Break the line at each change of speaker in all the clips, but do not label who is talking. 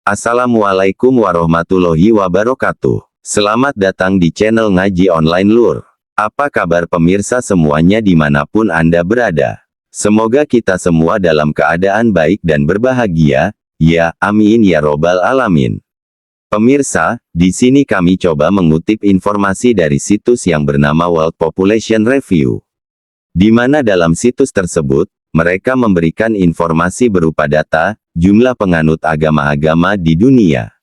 Assalamualaikum warahmatullahi wabarakatuh. Selamat datang di channel Ngaji Online Lur. Apa kabar pemirsa semuanya dimanapun Anda berada? Semoga kita semua dalam keadaan baik dan berbahagia. Ya, amin ya robbal alamin. Pemirsa, di sini kami coba mengutip informasi dari situs yang bernama World Population Review. Di mana dalam situs tersebut, mereka memberikan informasi berupa data, jumlah penganut agama-agama di dunia.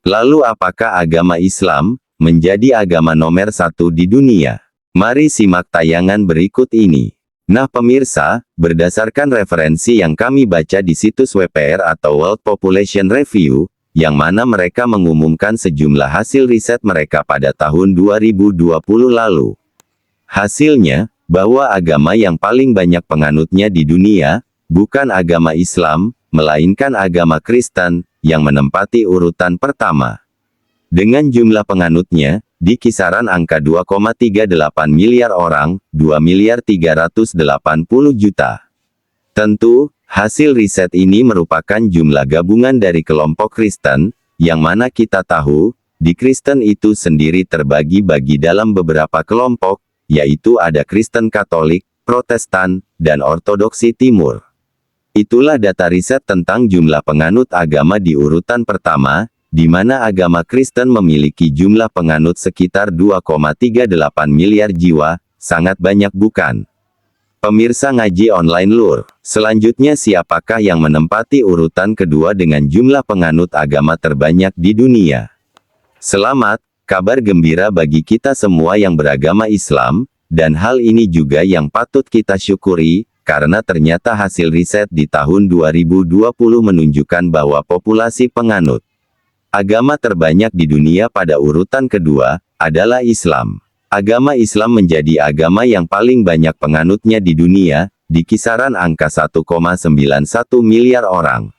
Lalu apakah agama Islam menjadi agama nomor 1 di dunia? Mari simak tayangan berikut ini. Nah pemirsa, berdasarkan referensi yang kami baca di situs WPR atau World Population Review, yang mana mereka mengumumkan sejumlah hasil riset mereka pada tahun 2020 lalu. Hasilnya, bahwa agama yang paling banyak penganutnya di dunia, bukan agama Islam, melainkan agama Kristen, yang menempati urutan pertama. Dengan jumlah penganutnya, di kisaran angka 2,38 miliar orang, 2 miliar 380 juta. Tentu, hasil riset ini merupakan jumlah gabungan dari kelompok Kristen, yang mana kita tahu, di Kristen itu sendiri terbagi-bagi dalam beberapa kelompok, yaitu ada Kristen Katolik, Protestan, dan Ortodoksi Timur. Itulah data riset tentang jumlah penganut agama di urutan pertama, di mana agama Kristen memiliki jumlah penganut sekitar 2,38 miliar jiwa, sangat banyak bukan? Pemirsa Ngaji Online Lur, selanjutnya siapakah yang menempati urutan kedua dengan jumlah penganut agama terbanyak di dunia? Selamat, kabar gembira bagi kita semua yang beragama Islam, dan hal ini juga yang patut kita syukuri, karena ternyata hasil riset di tahun 2020 menunjukkan bahwa populasi penganut agama terbanyak di dunia pada urutan kedua, adalah Islam. Agama Islam menjadi agama yang paling banyak penganutnya di dunia, di kisaran angka 1,91 miliar orang.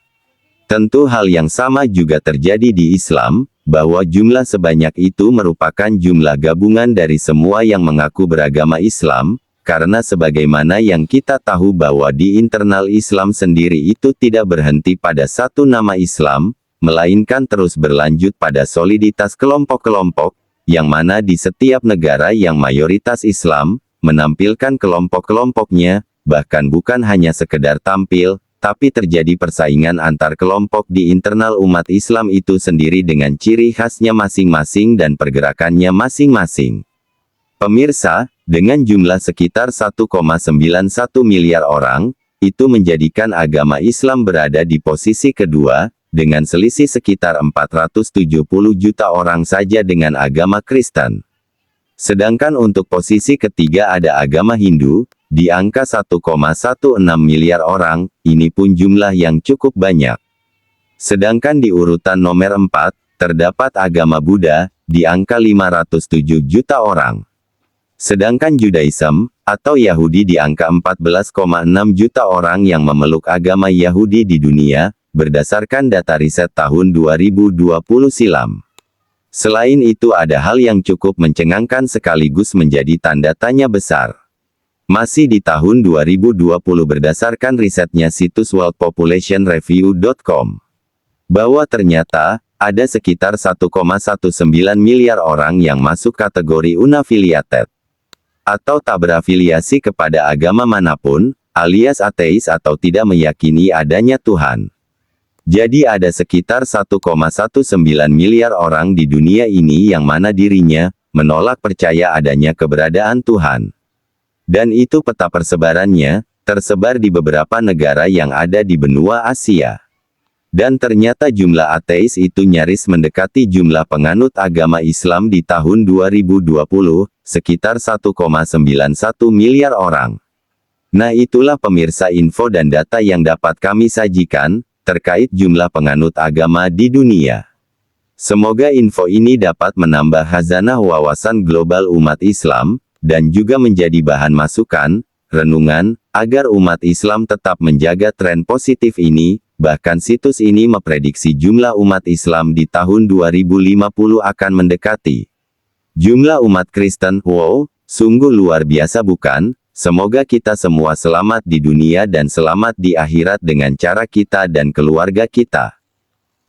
Tentu hal yang sama juga terjadi di Islam, bahwa jumlah sebanyak itu merupakan jumlah gabungan dari semua yang mengaku beragama Islam, karena sebagaimana yang kita tahu bahwa di internal Islam sendiri itu tidak berhenti pada satu nama Islam, melainkan terus berlanjut pada soliditas kelompok-kelompok, yang mana di setiap negara yang mayoritas Islam, menampilkan kelompok-kelompoknya, bahkan bukan hanya sekedar tampil, tapi terjadi persaingan antar kelompok di internal umat Islam itu sendiri dengan ciri khasnya masing-masing dan pergerakannya masing-masing. Pemirsa, dengan jumlah sekitar 1,91 miliar orang, itu menjadikan agama Islam berada di posisi kedua, dengan selisih sekitar 470 juta orang saja dengan agama Kristen. Sedangkan untuk posisi ketiga ada agama Hindu, di angka 1,16 miliar orang, ini pun jumlah yang cukup banyak. Sedangkan di urutan nomor 4, terdapat agama Buddha, di angka 507 juta orang. Sedangkan Judaism, atau Yahudi di angka 14,6 juta orang yang memeluk agama Yahudi di dunia, berdasarkan data riset tahun 2020 silam. Selain itu ada hal yang cukup mencengangkan sekaligus menjadi tanda tanya besar. Masih di tahun 2020 berdasarkan risetnya situs worldpopulationreview.com, bahwa ternyata, ada sekitar 1,19 miliar orang yang masuk kategori unaffiliated, atau tak berafiliasi kepada agama manapun, alias ateis atau tidak meyakini adanya Tuhan. Jadi ada sekitar 1,19 miliar orang di dunia ini yang mana dirinya menolak percaya adanya keberadaan Tuhan. Dan itu peta persebarannya, tersebar di beberapa negara yang ada di benua Asia. Dan ternyata jumlah ateis itu nyaris mendekati jumlah penganut agama Islam di tahun 2020, sekitar 1,91 miliar orang. Nah itulah pemirsa info dan data yang dapat kami sajikan, terkait jumlah penganut agama di dunia. Semoga info ini dapat menambah khazanah wawasan global umat Islam, dan juga menjadi bahan masukan, renungan, agar umat Islam tetap menjaga tren positif ini. Bahkan situs ini memprediksi jumlah umat Islam di tahun 2050 akan mendekati jumlah umat Kristen. Wow, sungguh luar biasa bukan? Semoga kita semua selamat di dunia dan selamat di akhirat dengan cara kita dan keluarga kita.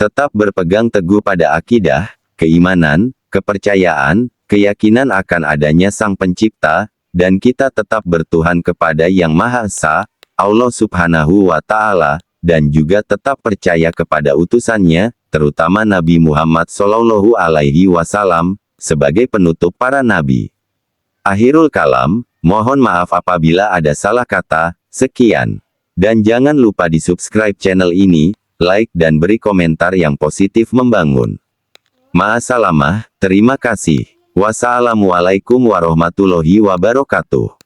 Tetap berpegang teguh pada akidah, keimanan, kepercayaan, keyakinan akan adanya Sang Pencipta, dan kita tetap bertuhan kepada Yang Maha Esa, Allah Subhanahu wa Ta'ala, dan juga tetap percaya kepada utusannya, terutama Nabi Muhammad Shallallahu Alaihi Wasallam, sebagai penutup para nabi. Akhirul kalam, mohon maaf apabila ada salah kata, sekian. Dan jangan lupa di subscribe channel ini, like dan beri komentar yang positif membangun. Ma'asalamah, terima kasih. Wassalamualaikum warahmatullahi wabarakatuh.